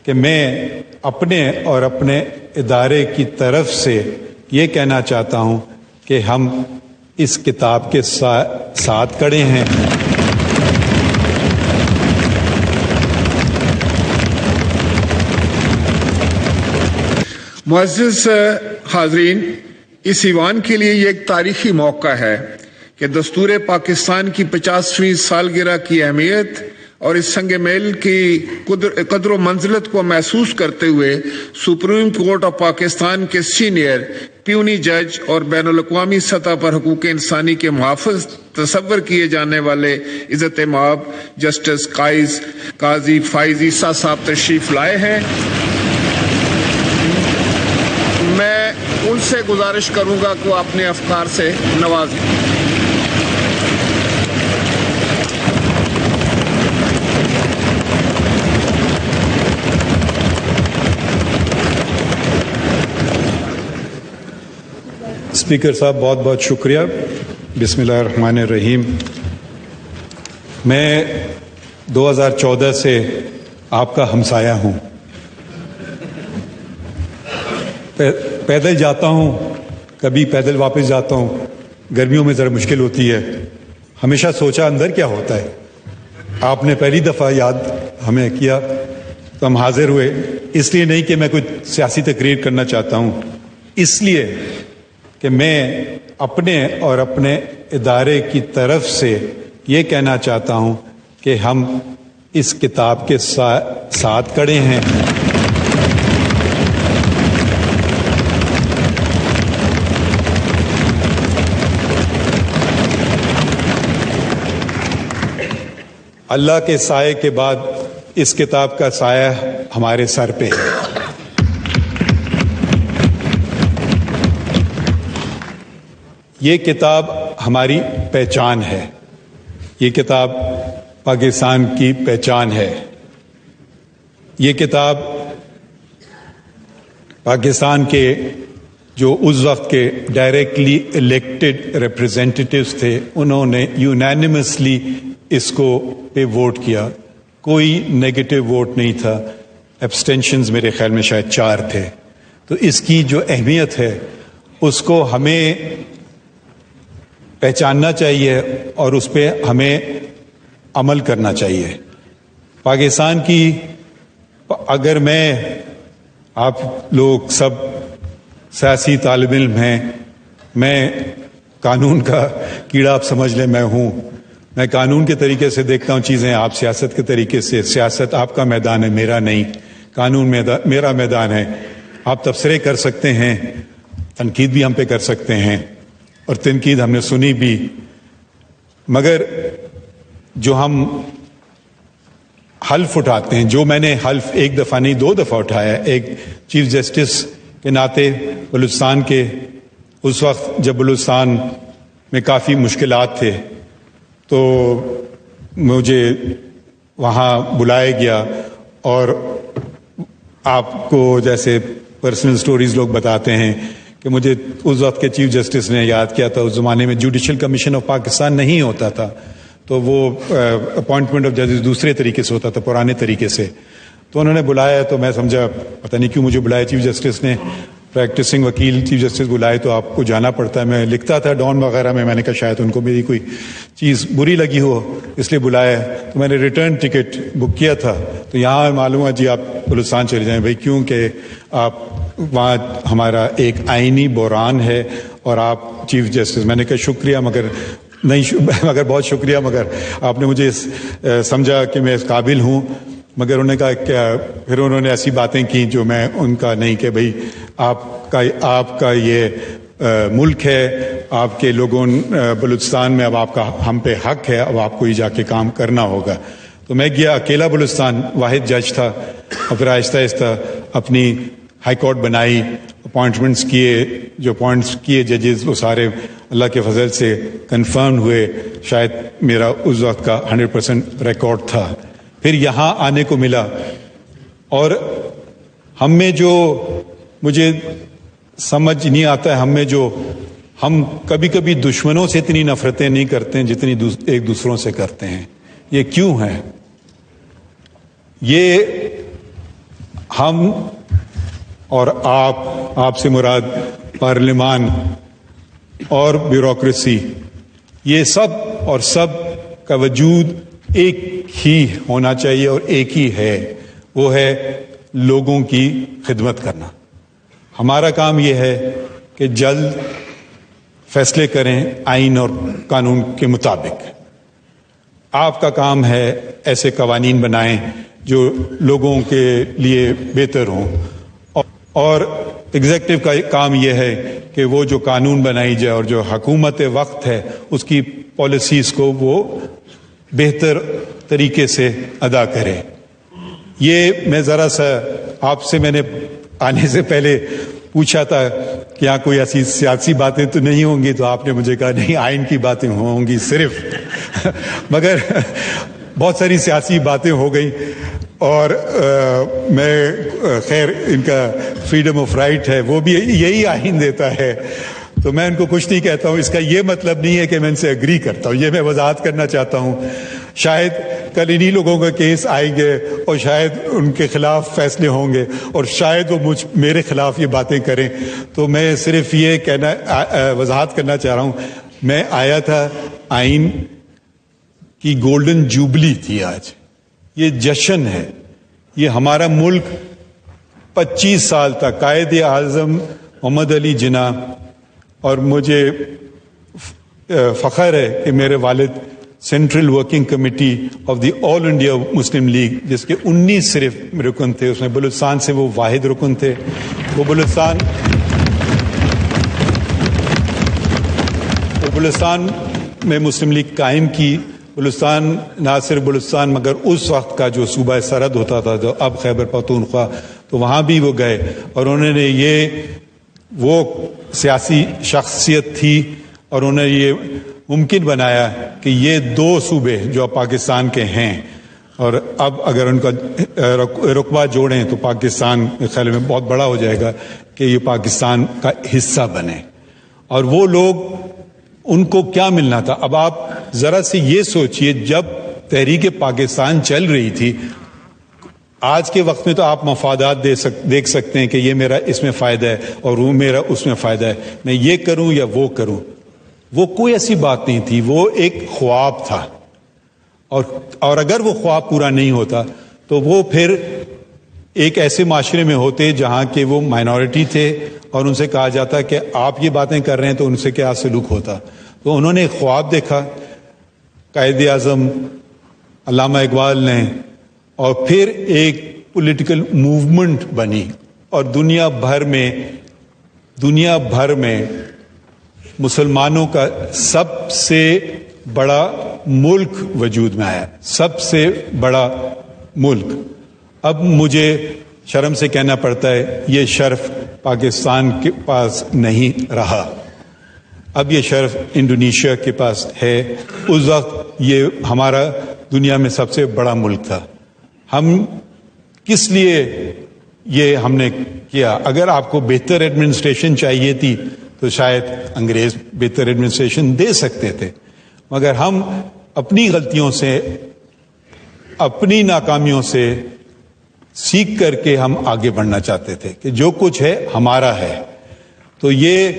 کہ میں اپنے اور اپنے ادارے کی طرف سے یہ کہنا چاہتا ہوں کہ ہم اس کتاب کے ساتھ کھڑے ہیں. معزز حاضرین، اس ایوان کے لیے یہ ایک تاریخی موقع ہے کہ دستور پاکستان کی 50ویں سالگرہ کی اہمیت اور اس سنگ میل کی قدر و منزلت کو محسوس کرتے ہوئے سپریم کورٹ آف پاکستان کے سینئر پیونی جج اور بین الاقوامی سطح پر حقوق انسانی کے محافظ تصور کیے جانے والے عزت مآب جسٹس قاضی فائز عیسیٰ صاحب تشریف لائے ہیں. میں ان سے گزارش کروں گا کہ وہ اپنے افکار سے نوازیں. اسپیکر صاحب بہت بہت شکریہ. بسم اللہ الرحمن الرحیم. میں 2014 سے آپ کا ہمسایہ ہوں. پیدل جاتا ہوں، کبھی پیدل واپس جاتا ہوں. گرمیوں میں ذرا مشکل ہوتی ہے. ہمیشہ سوچا اندر کیا ہوتا ہے. آپ نے پہلی دفعہ یاد ہمیں کیا تو ہم حاضر ہوئے. اس لیے نہیں کہ میں کوئی سیاسی تقریر کرنا چاہتا ہوں، اس لیے کہ میں اپنے اور اپنے ادارے کی طرف سے یہ کہنا چاہتا ہوں کہ ہم اس کتاب کے ساتھ کھڑے ہیں. اللہ کے سائے کے بعد اس کتاب کا سایہ ہمارے سر پہ ہے. یہ کتاب ہماری پہچان ہے. یہ کتاب پاکستان کی پہچان ہے. یہ کتاب پاکستان کے جو اس وقت کے ڈائریکٹلی الیکٹڈ ریپرزینٹیٹیوز تھے، انہوں نے یونینیمسلی اس کو پہ ووٹ کیا. کوئی نیگیٹو ووٹ نہیں تھا. ایبسٹینشنز میرے خیال میں شاید 4 تھے. تو اس کی جو اہمیت ہے اس کو ہمیں پہچاننا چاہیے اور اس پہ ہمیں عمل کرنا چاہیے. پاکستان کی اگر آپ لوگ سب سیاسی طالب علم ہیں، میں قانون کا کیڑا آپ سمجھ لیں میں ہوں. میں قانون کے طریقے سے دیکھتا ہوں چیزیں، آپ سیاست کے طریقے سے. سیاست آپ کا میدان ہے، میرا نہیں. قانون میرا میدان ہے. آپ تبصرے کر سکتے ہیں، تنقید بھی ہم پہ کر سکتے ہیں، اور تنقید ہم نے سنی بھی. مگر جو ہم حلف اٹھاتے ہیں، جو میں نے حلف 1 دفعہ نہیں 2 دفعہ اٹھایا، ایک چیف جسٹس کے ناطے بلوچستان کے، اس وقت جب بلوچستان میں کافی مشکلات تھے تو مجھے وہاں بلایا گیا، اور آپ کو جیسے پرسنل سٹوریز لوگ بتاتے ہیں کہ مجھے اس وقت کے چیف جسٹس نے یاد کیا تھا. اس زمانے میں جوڈیشل کمیشن آف پاکستان نہیں ہوتا تھا، تو وہ اپوائنٹمنٹ آف ججز دوسرے طریقے سے ہوتا تھا، پرانے طریقے سے. تو انہوں نے بلایا تو میں سمجھا پتہ نہیں کیوں مجھے بلایا چیف جسٹس نے. پریکٹسنگ وکیل چیف جسٹس بلائے تو آپ کو جانا پڑتا ہے. میں لکھتا تھا ڈان وغیرہ میں نے کہا شاید ان کو میری کوئی چیز بری لگی ہو اس لیے بلایا. تو میں نے ریٹرن ٹکٹ بک کیا تھا. تو یہاں معلوم ہے جی آپ بلوچستان چلے جائیں بھائی، کیوں کہ آپ وہاں ہمارا ایک آئینی بحران ہے اور آپ چیف جسٹس. میں نے کہا شکریہ مگر بہت شکریہ، مگر آپ نے مجھے سمجھا کہ میں اس قابل ہوں. مگر انہوں نے کہا کہ پھر انہوں نے ایسی باتیں کی جو میں ان کا نہیں، کہ بھائی آپ کا یہ ملک ہے، آپ کے لوگوں بلوچستان میں، اب آپ کا ہم پہ حق ہے، اب آپ کو ہی جا کے کام کرنا ہوگا. تو میں گیا اکیلا بلوچستان، واحد جج تھا. اور پھر آہستہ آہستہ اپنی ہائی کورٹ بنائی، اپوائنٹمنٹس کیے. جو اپوائنٹس کیے ججز وہ سارے اللہ کے فضل سے کنفرم ہوئے. شاید میرا اس وقت کا 100% ریکارڈ تھا. پھر یہاں آنے کو ملا، اور ہم میں جو مجھے سمجھ نہیں آتا ہے، ہم کبھی کبھی دشمنوں سے اتنی نفرتیں نہیں کرتے ہیں جتنی ایک دوسروں سے کرتے ہیں. یہ کیوں ہے؟ یہ ہم اور آپ سے مراد پارلیمان اور بیوروکریسی، یہ سب کا وجود ایک ہی ہونا چاہیے اور ایک ہی ہے، وہ ہے لوگوں کی خدمت کرنا۔ ہمارا کام یہ ہے کہ جلد فیصلے کریں آئین اور قانون کے مطابق۔ آپ کا کام ہے ایسے قوانین بنائیں جو لوگوں کے لیے بہتر ہوں، اور ایگزیکٹو کا کام یہ ہے کہ وہ جو قانون بنائی جائے اور جو حکومت وقت ہے اس کی پالیسیز کو وہ بہتر طریقے سے ادا کرے۔ یہ میں ذرا سا آپ سے میں نے آنے سے پہلے پوچھا تھا کہ یہاں کوئی ایسی سیاسی باتیں تو نہیں ہوں گی، تو آپ نے مجھے کہا نہیں، آئین کی باتیں ہوں گی صرف مگر بہت ساری سیاسی باتیں ہو گئیں، اور میں خیر ان کا فریڈم آف رائٹ ہے، وہ بھی یہی آئین دیتا ہے، تو میں ان کو کچھ نہیں کہتا ہوں۔ اس کا یہ مطلب نہیں ہے کہ میں ان سے اگری کرتا ہوں، یہ میں وضاحت کرنا چاہتا ہوں۔ شاید کل انہی لوگوں کا کیس آئیں گے اور شاید ان کے خلاف فیصلے ہوں گے، اور شاید وہ میرے خلاف یہ باتیں کریں، تو میں صرف یہ وضاحت کرنا چاہ رہا ہوں۔ میں آیا تھا، آئین کی گولڈن جوبلی تھی آج، یہ جشن ہے، یہ ہمارا ملک 25 سال تک قائد اعظم محمد علی جناح، اور مجھے فخر ہے کہ میرے والد central working committee of the all India Muslim league, جس کے 19 صرف رکن تھے، اس میں بلوچستان سے وہ واحد رکن تھے۔ وہ بلوچستان میں مسلم لیگ قائم کی۔ بلوچستان نہ صرف بلوچستان مگر اس وقت کا جو صوبہ سرحد ہوتا تھا، جو اب خیبر پختونخوا، تو وہاں بھی وہ گئے، اور انہوں نے وہ سیاسی شخصیت تھی، اور انہوں نے یہ ممکن بنایا کہ یہ 2 صوبے جو اب پاکستان کے ہیں، اور اب اگر ان کا رقبہ جوڑیں تو پاکستان میرے خیال میں بہت بڑا ہو جائے گا، کہ یہ پاکستان کا حصہ بنے۔ اور وہ لوگ، ان کو کیا ملنا تھا؟ اب آپ ذرا سے یہ سوچئے، جب تحریک پاکستان چل رہی تھی، آج کے وقت میں تو آپ مفادات دیکھ سکتے ہیں کہ یہ میرا اس میں فائدہ ہے اور وہ میرا اس میں فائدہ ہے، میں یہ کروں یا وہ کروں۔ وہ کوئی ایسی بات نہیں تھی، وہ ایک خواب تھا، اور اگر وہ خواب پورا نہیں ہوتا تو وہ پھر ایک ایسے معاشرے میں ہوتے جہاں کہ وہ مائنورٹی تھے، اور ان سے کہا جاتا کہ آپ یہ باتیں کر رہے ہیں تو ان سے کیا سلوک ہوتا۔ تو انہوں نے ایک خواب دیکھا، قائد اعظم علامہ اقبال نے، اور پھر ایک پولیٹیکل موومنٹ بنی، اور دنیا بھر میں مسلمانوں کا سب سے بڑا ملک وجود میں آیا، سب سے بڑا ملک۔ اب مجھے شرم سے کہنا پڑتا ہے، یہ شرف پاکستان کے پاس نہیں رہا، اب یہ شرف انڈونیشیا کے پاس ہے۔ اس وقت یہ ہمارا دنیا میں سب سے بڑا ملک تھا۔ ہم کس لیے یہ ہم نے کیا؟ اگر آپ کو بہتر ایڈمنسٹریشن چاہیے تھی تو شاید انگریز بہتر ایڈمنسٹریشن دے سکتے تھے، مگر ہم اپنی غلطیوں سے، اپنی ناکامیوں سے سیکھ کر کے ہم آگے بڑھنا چاہتے تھے کہ جو کچھ ہے ہمارا ہے۔ تو یہ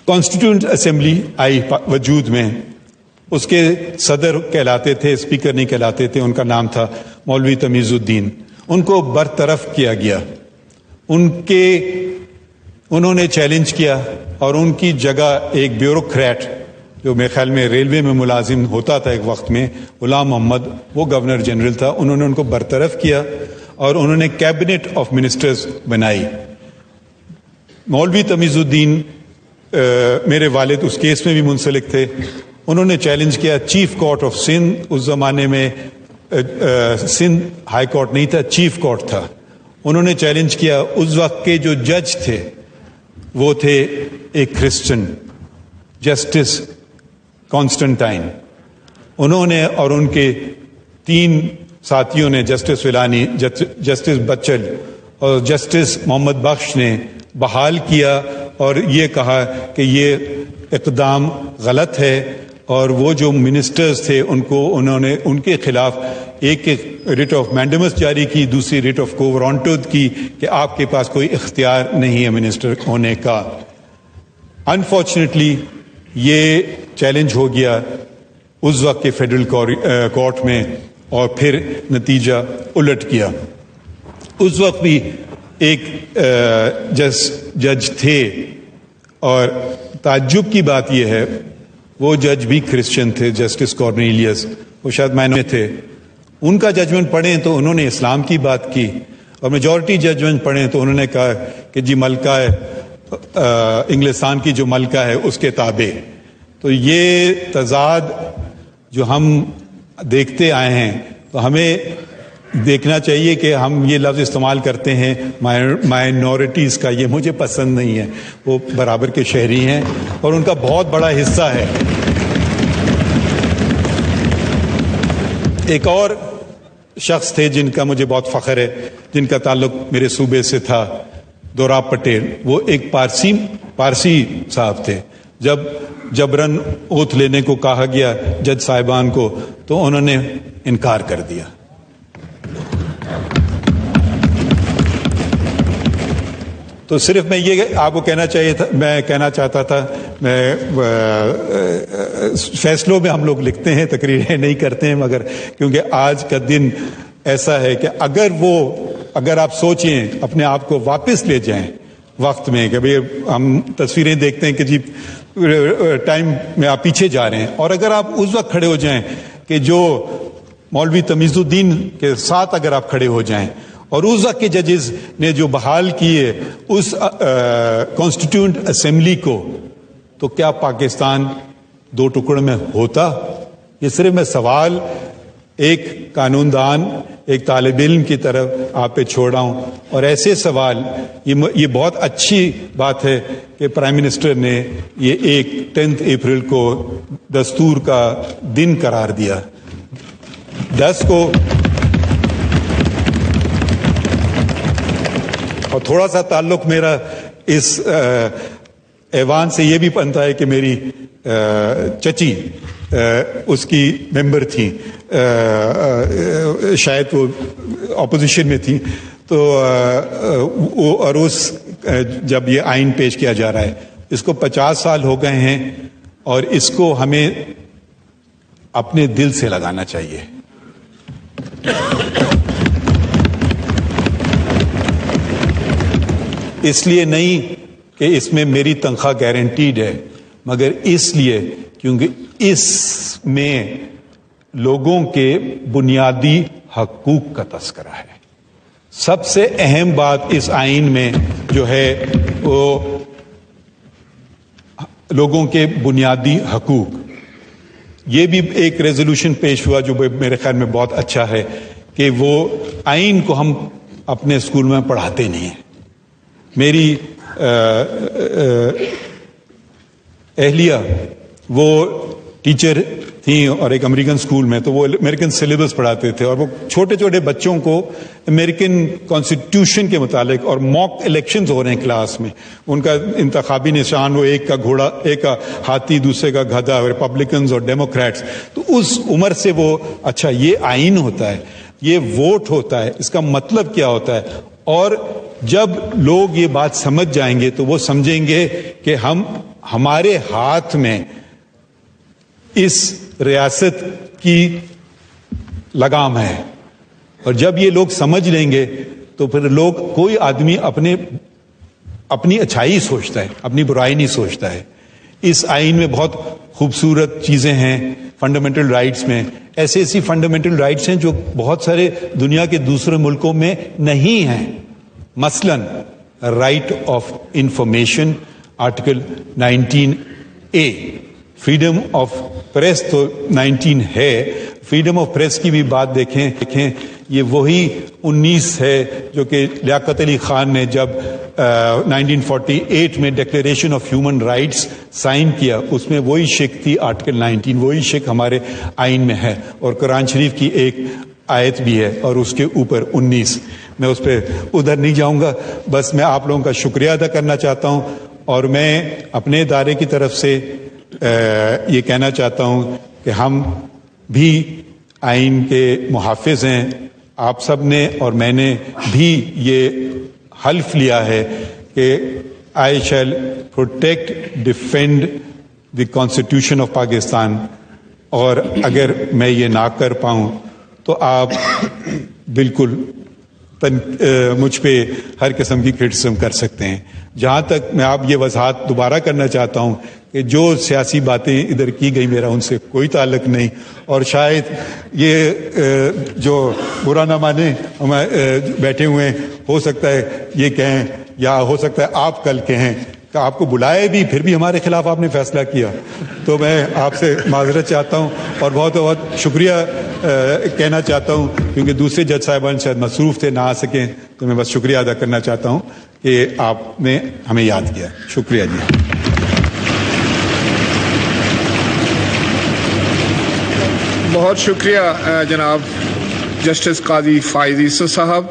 کانسٹیٹیوئنٹ اسمبلی آئی وجود میں، اس کے صدر کہلاتے تھے، اسپیکر نہیں کہلاتے تھے، ان کا نام تھا مولوی تمیز الدین۔ ان کو برطرف کیا گیا، انہوں نے چیلنج کیا، اور ان کی جگہ ایک بیوروکریٹ جو میرے خیال میں ریلوے میں ملازم ہوتا تھا ایک وقت میں، غلام محمد، وہ گورنر جنرل تھا، انہوں نے ان کو برطرف کیا، اور انہوں نے کیبنٹ آف منسٹرز بنائی۔ مولوی تمیز الدین، میرے والد اس کیس میں بھی منسلک تھے، انہوں نے چیلنج کیا چیف کورٹ آف سندھ، اس زمانے میں سندھ ہائی کورٹ نہیں تھا، چیف کورٹ تھا۔ انہوں نے چیلنج کیا، اس وقت کے جو جج تھے وہ تھے ایک کرسچن، جسٹس کانسٹنٹائن۔ انہوں نے اور ان کے 3 ساتھیوں نے، جسٹس ولانی، جسٹس بچل اور جسٹس محمد بخش نے بحال کیا، اور یہ کہا کہ یہ اقدام غلط ہے، اور وہ جو منسٹرز تھے انہوں نے ان کے خلاف ایک ریٹ آف مینڈمس جاری کی, دوسری ریٹ آف کو وارانٹو کی کہ آپ کے پاس کوئی اختیار نہیں ہے منسٹر ہونے کا. انفارچونیٹلی یہ چیلنج ہو گیا اس وقت کے فیڈرل کورٹ میں اور پھر نتیجہ الٹ کیا. اس وقت بھی ایک جج تھے اور تعجب کی بات یہ ہے وہ جج بھی کرسچن تھے, جسٹس کارنیلیس. وہ شاید میں تھے. ان کا ججمنٹ پڑھیں تو انہوں نے اسلام کی بات کی, اور میجورٹی ججمنٹ پڑھیں تو انہوں نے کہا کہ جی ملکہ انگلستان کی جو ملکہ ہے اس کے تابع. تو یہ تضاد جو ہم دیکھتے آئے ہیں تو ہمیں دیکھنا چاہیے کہ ہم یہ لفظ استعمال کرتے ہیں مائنورٹیز کا, یہ مجھے پسند نہیں ہے. وہ برابر کے شہری ہیں اور ان کا بہت بڑا حصہ ہے. ایک اور شخص تھے جن کا مجھے بہت فخر ہے, جن کا تعلق میرے صوبے سے تھا, دوراب پٹیل. وہ ایک پارسی صاحب تھے. جب جبرن اوتھ لینے کو کہا گیا جج صاحبان کو تو انہوں نے انکار کر دیا. تو صرف میں یہ آپ کو کہنا چاہتا تھا, میں فیصلوں میں ہم لوگ لکھتے ہیں, تقریریں نہیں کرتے ہیں, مگر کیونکہ آج کا دن ایسا ہے کہ اگر آپ سوچیں اپنے آپ کو واپس لے جائیں وقت میں کہ بھئی ہم تصویریں دیکھتے ہیں کہ جی ٹائم میں آپ پیچھے جا رہے ہیں, اور اگر آپ اس وقت کھڑے ہو جائیں کہ جو مولوی تمیز الدین کے ساتھ اگر آپ کھڑے ہو جائیں اور اس وقت کے ججز نے جو بحال کیے اس کانسٹیٹیوئنٹ اسمبلی کو, تو کیا پاکستان دو ٹکڑوں میں ہوتا؟ یہ صرف میں سوال ایک قانون دان, ایک طالب علم کی طرف آپ پہ چھوڑ رہا ہوں. اور ایسے سوال, یہ بہت اچھی بات ہے کہ پرائم منسٹر نے یہ 10 اپریل کو دستور کا دن قرار دیا. 10 کو اور تھوڑا سا تعلق میرا اس ایوان سے یہ بھی بنتا ہے کہ میری چچی اس کی ممبر تھیں, شاید وہ اپوزیشن میں تھیں. تو اور جب یہ آئین پیش کیا جا رہا ہے, اس کو 50 سال ہو گئے ہیں اور اس کو ہمیں اپنے دل سے لگانا چاہیے. اس لیے نہیں کہ اس میں میری تنخواہ گارنٹیڈ ہے, مگر اس لیے کیونکہ اس میں لوگوں کے بنیادی حقوق کا تذکرہ ہے. سب سے اہم بات اس آئین میں جو ہے وہ لوگوں کے بنیادی حقوق. یہ بھی ایک ریزولوشن پیش ہوا جو میرے خیال میں بہت اچھا ہے کہ وہ آئین کو ہم اپنے اسکول میں پڑھاتے نہیں ہیں. میری اہلیہ وہ ٹیچر تھیں اور ایک امریکن اسکول میں, تو وہ امریکن سلیبس پڑھاتے تھے اور وہ چھوٹے چھوٹے بچوں کو امریکن کانسٹیٹیوشن کے متعلق, اور موک الیکشنز ہو رہے ہیں کلاس میں, ان کا انتخابی نشان وہ ایک کا گھوڑا, ایک کا ہاتھی, دوسرے کا گدھا, ریپبلکنز اور ڈیموکریٹس. تو اس عمر سے وہ اچھا یہ آئین ہوتا ہے, یہ ووٹ ہوتا ہے, اس کا مطلب کیا ہوتا ہے. اور جب لوگ یہ بات سمجھ جائیں گے تو وہ سمجھیں گے کہ ہمارے ہاتھ میں اس ریاست کی لگام ہے. اور جب یہ لوگ سمجھ لیں گے تو پھر کوئی آدمی اپنی اچھائی سوچتا ہے, اپنی برائی نہیں سوچتا ہے. اس آئین میں بہت خوبصورت چیزیں ہیں فنڈامنٹل رائٹس میں. ایسی فنڈامنٹل رائٹس ہیں جو بہت سارے دنیا کے دوسرے ملکوں میں نہیں ہیں. مثلاً right of information article 19A, freedom of press تو 19 ہے. فریڈم آف پریس کی بھی بات دیکھیں, یہ وہی 19 ہے جو کہ لیاقت علی خان نے جب 1948 میں declaration of human rights sign کیا, اس میں وہی شک تھی آرٹیکل 19, وہی شک ہمارے آئین میں ہے. اور قرآن شریف کی ایک آیت بھی ہے اور اس کے اوپر 19. میں اس پہ ادھر نہیں جاؤں گا, بس میں آپ لوگوں کا شکریہ ادا کرنا چاہتا ہوں. اور میں اپنے ادارے کی طرف سے یہ کہنا چاہتا ہوں کہ ہم بھی آئین کے محافظ ہیں. آپ سب نے اور میں نے بھی یہ حلف لیا ہے کہ I shall protect, defend the Constitution of Pakistan. اور اگر میں یہ نہ کر پاؤں تو آپ بالکل مجھ پہ ہر قسم کی کرٹیسزم کر سکتے ہیں. جہاں تک میں آپ یہ وضاحت دوبارہ کرنا چاہتا ہوں کہ جو سیاسی باتیں ادھر کی گئی میرا ان سے کوئی تعلق نہیں, اور شاید یہ جو برا نہ مانے ہم بیٹھے ہوئے ہیں, ہو سکتا ہے یہ کہیں یا ہو سکتا ہے آپ کل کہیں کہ آپ کو بلائے بھی پھر بھی ہمارے خلاف آپ نے فیصلہ کیا. تو میں آپ سے معذرت چاہتا ہوں اور بہت بہت شکریہ کہنا چاہتا ہوں, کیونکہ دوسرے جج صاحبان شاید مصروف تھے, نہ آ سکیں. تو میں بس شکریہ ادا کرنا چاہتا ہوں کہ آپ نے ہمیں یاد کیا. شکریہ جی. بہت شکریہ جناب جسٹس قاضی فائز عیسی صاحب.